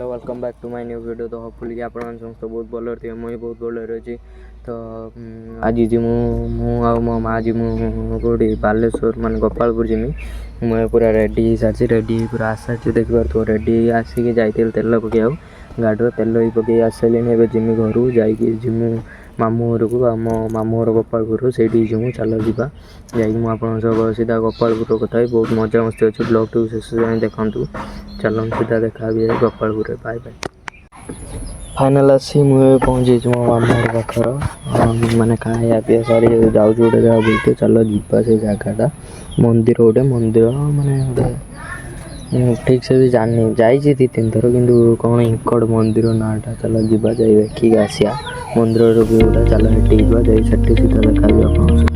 Hello welcome back to my new video. तो hopefully आप समस्त बहुत भल थे, मुझे बहुत भल अच्छी। तो आज जी मो माँ जी मुझे बालेश्वर मान गोपालपुर जिमी मुझे पूरा रेडी हो सारी रेडी पूरा आस सारी देख पार तो रेडी आसिक जाइए तेल पकड़ गाड़ी तेल ही पकई आसारे जिमी घर जिमु मामू घर को मो मामू घर गोपालपुर से जिमु चल जा जा सीधा गोपालपुर कथा बहुत मजा मस्ती अच्छे। ब्लॉग टू शेष जाए देखूँ चलो सीधा देखा भी गोपालपुर। Bye bye. फाइनाल आसी मुझे पहुँची मो मामू घर पाखर मैंने खाया पीया सारी जाऊँ गोटे जगह बोलते चलो जीवा से जगटा मंदिर गोटे मंदिर माने गोटे ठीक से भी जानी जाइए दी तीन थर कि कौन इंकड़ मंदिर नाटा चलो जीवा जा देखिक आसिया मंदिर व्यूटा चलो हेटी जा सीधा देखा आप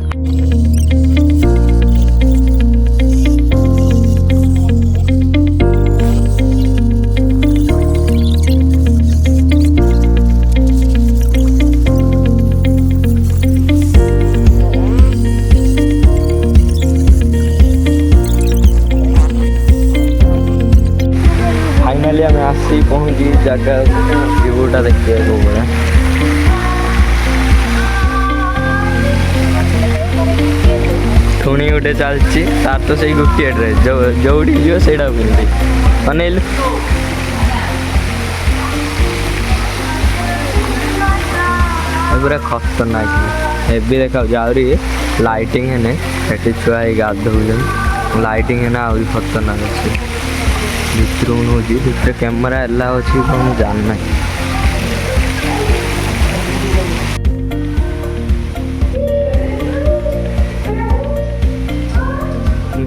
फाइनाली आम आसी पहुँची जगह व्यूटा देखिए बड़ा पुणी गोटे चलती तार तो से गोटे ड्रेस जो जो से पिंधि अनेलु पूरा खतरनाक एवं देखा आहरी लाइटिंग है छुआ गाधो लाइटिंग है आहरी खतरनाक अच्छे भितर भितर कैमेरा एला अच्छी कौन जानना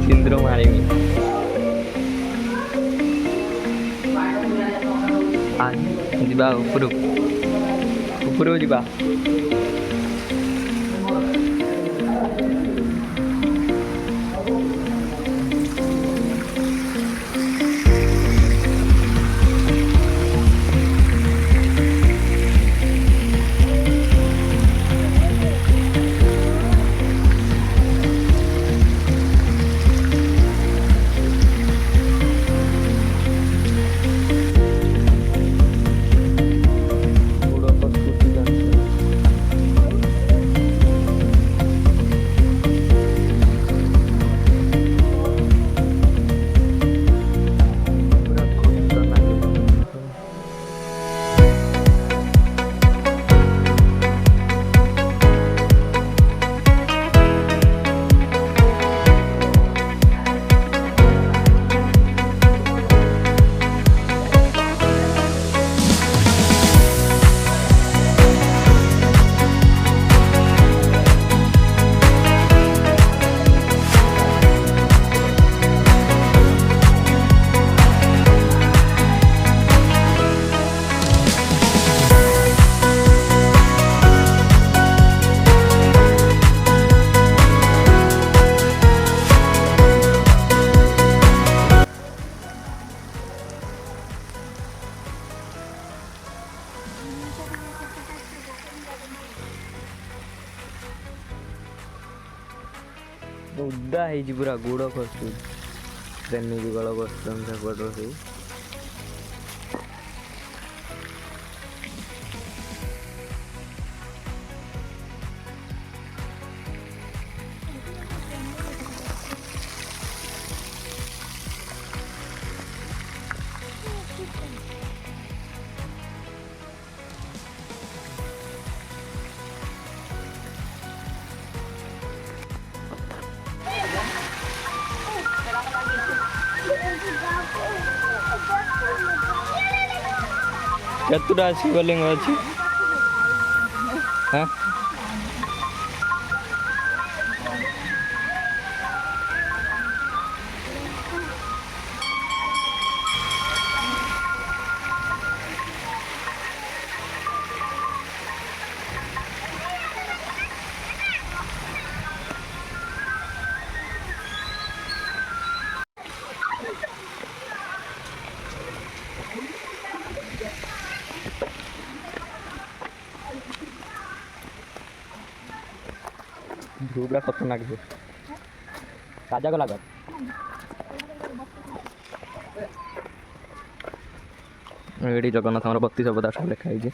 सिंदूर मारिमी जा ऊपर जा उदा है पूरा गुड़ खसु ट्रेन जुगल कर केतुटा शिवलिंग अच्छी हाँ धूपड़ा खतरनाक है ताजा को लागत ये जगन्नाथ 32 अवतार सब लिखाई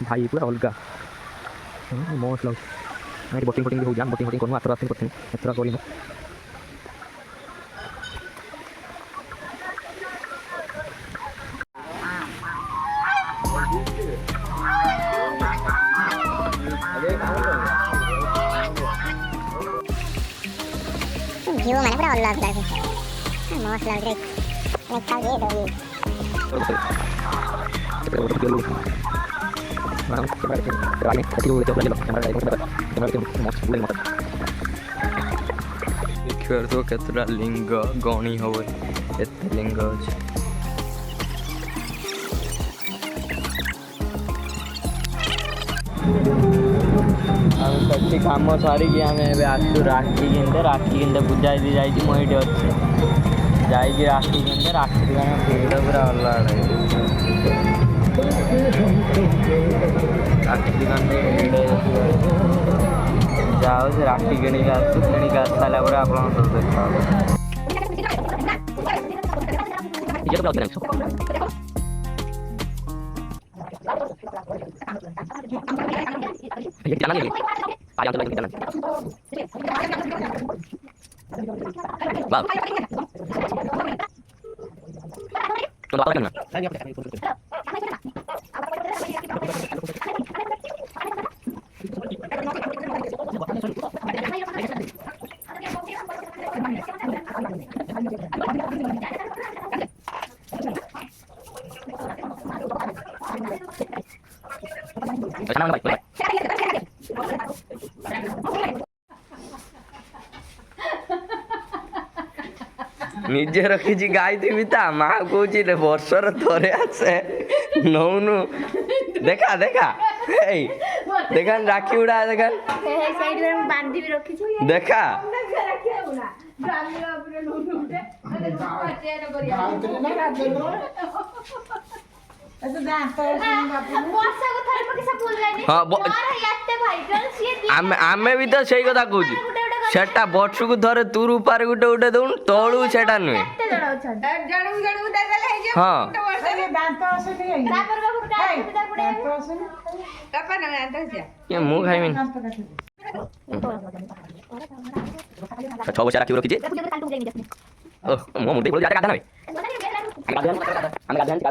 भाई पूरा अलग मस्त लगे बोटिंग फोटिंग भी हो बोटिंग फोटिंग करूँ आथर करते एथर कर व्यू मैंने पूरा अलग लग मस्त लग रही निकाल ये दो देखिए तो केतरा लिंग गणी हो एत लिंग अच्छे कम सारी आम आसू राखी किंदे पूजा दी जाइए मुझे अच्छे जाइए राखी किंदे राखी भीड़ पूरा अलग राखी भीड़ जाओ से राखी किणिक आसू किणिक आस सारा आप निजे रखी गाई थी माँ कौची वर्षर थरे आसे नौनु देखा देखा देखा राखी उड़ा देखा देखा आमे भी तो सही कथा कहूँ ସେଟା ବର୍ଷକୁ ଥରେ ତୁ ରୂପାରେ ଗୋଟେ ଗୋଟେ ଦଉନୁ ତଳୁ ସେଟା ନୁହେଁ ହଁ ମୁଁ ଖାଇବିନି 6 ବର୍ଷ ରାକ୍ଷୀ ରଖିଛି ମୋ ମୁଣ୍ଡେ ଗାଧା ନେବେ ଆମେ ଗାଧା